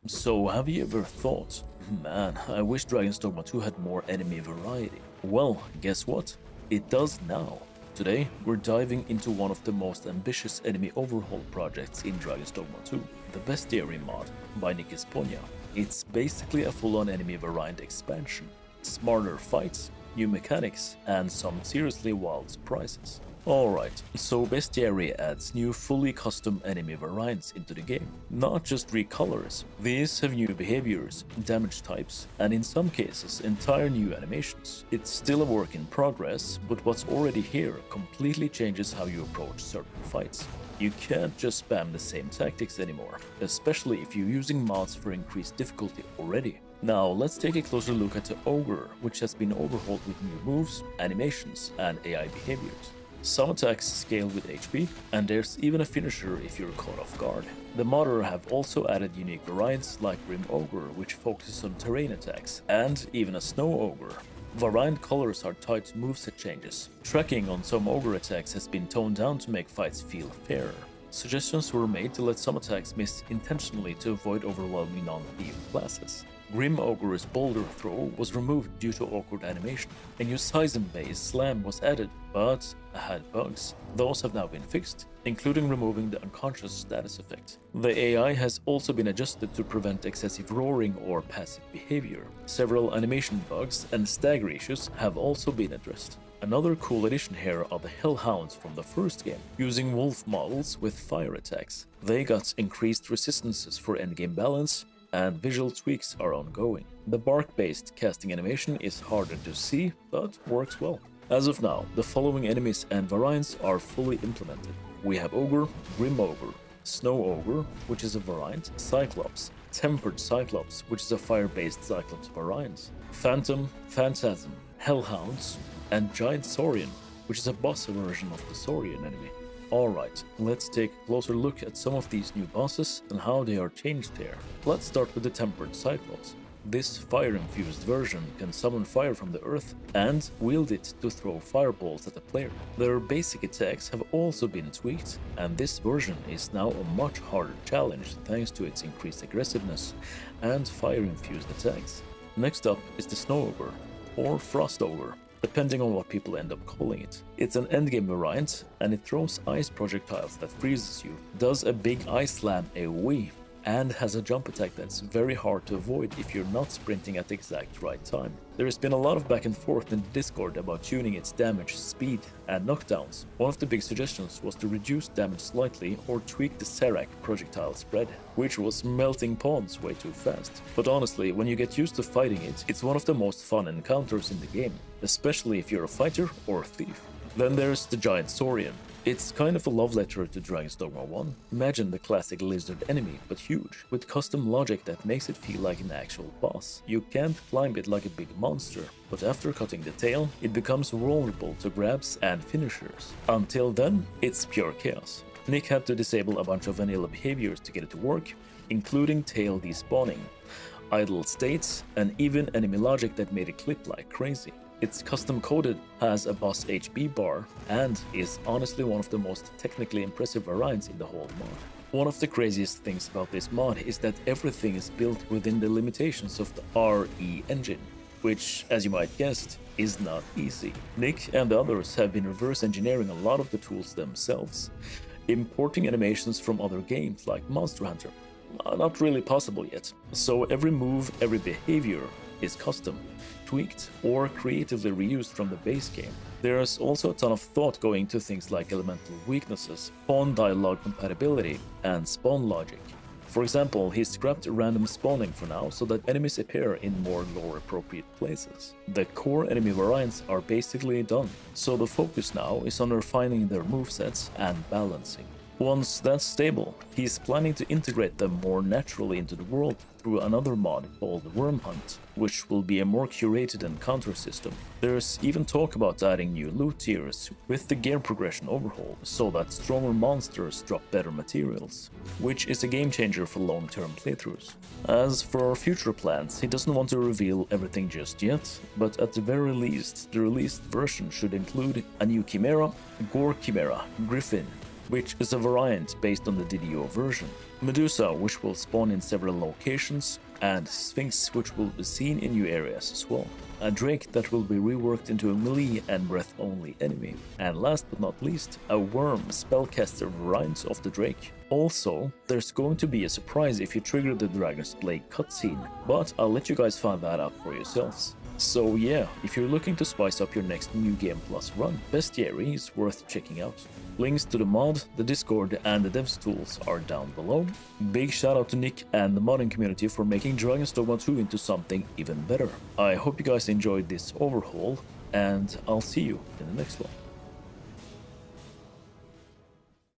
So have you ever thought, man, I wish Dragon's Dogma 2 had more enemy variety? Well, guess what? It does now. Today, we're diving into one of the most ambitious enemy overhaul projects in Dragon's Dogma 2, the Bestiary mod by Nickesponja. It's basically a full-on enemy variant expansion, smarter fights, new mechanics, and some seriously wild surprises. Alright, so Bestiary adds new fully custom enemy variants into the game. Not just recolors, these have new behaviors, damage types, and in some cases entire new animations. It's still a work in progress, but what's already here completely changes how you approach certain fights. You can't just spam the same tactics anymore, especially if you're using mods for increased difficulty already. Now let's take a closer look at the Ogre, which has been overhauled with new moves, animations, and AI behaviors. Some attacks scale with HP, and there's even a finisher if you're caught off guard. The modder have also added unique variants like Grim Ogre, which focuses on terrain attacks, and even a Snow Ogre. Variant colors are tied to moveset changes. Tracking on some Ogre attacks has been toned down to make fights feel fairer. Suggestions were made to let some attacks miss intentionally to avoid overwhelming non-thief classes. Grim Ogre's Boulder Throw was removed due to awkward animation. A new Sizen-based slam was added, but had bugs. Those have now been fixed, including removing the unconscious status effect. The AI has also been adjusted to prevent excessive roaring or passive behavior. Several animation bugs and stagger issues have also been addressed. Another cool addition here are the Hellhounds from the first game, using wolf models with fire attacks. They got increased resistances for endgame balance, and visual tweaks are ongoing. The bark-based casting animation is harder to see, but works well. As of now, the following enemies and variants are fully implemented. We have Ogre, Grim Ogre, Snow Ogre, which is a variant, Cyclops, Tempered Cyclops, which is a fire-based Cyclops variant, Phantom, Phantasm, Hellhounds, and Giant Saurian, which is a boss version of the Saurian enemy. Alright, let's take a closer look at some of these new bosses and how they are changed here. Let's start with the Tempered Cyclops. This fire-infused version can summon fire from the earth and wield it to throw fireballs at the player. Their basic attacks have also been tweaked, and this version is now a much harder challenge thanks to its increased aggressiveness and fire-infused attacks. Next up is the Snow Ogre, or Frost Ogre, depending on what people end up calling it. It's an endgame variant, and it throws ice projectiles that freezes you, does a big ice slam AoE, and has a jump attack that's very hard to avoid if you're not sprinting at the exact right time. There has been a lot of back and forth in the Discord about tuning its damage, speed, and knockdowns. One of the big suggestions was to reduce damage slightly or tweak the Serac projectile spread, which was melting pawns way too fast. But honestly, when you get used to fighting it, it's one of the most fun encounters in the game, especially if you're a fighter or a thief. Then there's the Giant Saurian. It's kind of a love letter to Dragon's Dogma 1. Imagine the classic lizard enemy, but huge, with custom logic that makes it feel like an actual boss. You can't climb it like a big monster, but after cutting the tail, it becomes vulnerable to grabs and finishers. Until then, it's pure chaos. Nick had to disable a bunch of vanilla behaviors to get it to work, including tail despawning, idle states, and even enemy logic that made it clip like crazy. It's custom coded, has a boss HP bar, and is honestly one of the most technically impressive variants in the whole mod. One of the craziest things about this mod is that everything is built within the limitations of the RE engine, which, as you might guess, is not easy. Nick and the others have been reverse engineering a lot of the tools themselves, importing animations from other games like Monster Hunter. Not really possible yet, so every move, every behavior is custom, tweaked, or creatively reused from the base game. There's also a ton of thought going to things like elemental weaknesses, pawn dialogue compatibility, and spawn logic. For example, he scrapped random spawning for now so that enemies appear in more lore-appropriate places. The core enemy variants are basically done, so the focus now is on refining their movesets and balancing. Once that's stable, he's planning to integrate them more naturally into the world through another mod called Worm Hunt, which will be a more curated encounter system. There's even talk about adding new loot tiers with the gear progression overhaul, so that stronger monsters drop better materials, which is a game changer for long-term playthroughs. As for future plans, he doesn't want to reveal everything just yet, but at the very least, the released version should include a new Chimera, Gore Chimera, Griffin, which is a variant based on the DDO version, Medusa, which will spawn in several locations, and Sphinx, which will be seen in new areas as well. A Drake that will be reworked into a melee and breath only enemy. And last but not least, a Worm spellcaster variant of the Drake. Also, there's going to be a surprise if you trigger the Dragon's Blade cutscene, but I'll let you guys find that out for yourselves. So yeah, if you're looking to spice up your next New Game Plus run, Bestiary is worth checking out. Links to the mod, the Discord, and the devs tools are down below. Big shout out to Nick and the modding community for making Dragon's Dogma 2 into something even better. I hope you guys enjoyed this overhaul, and I'll see you in the next one.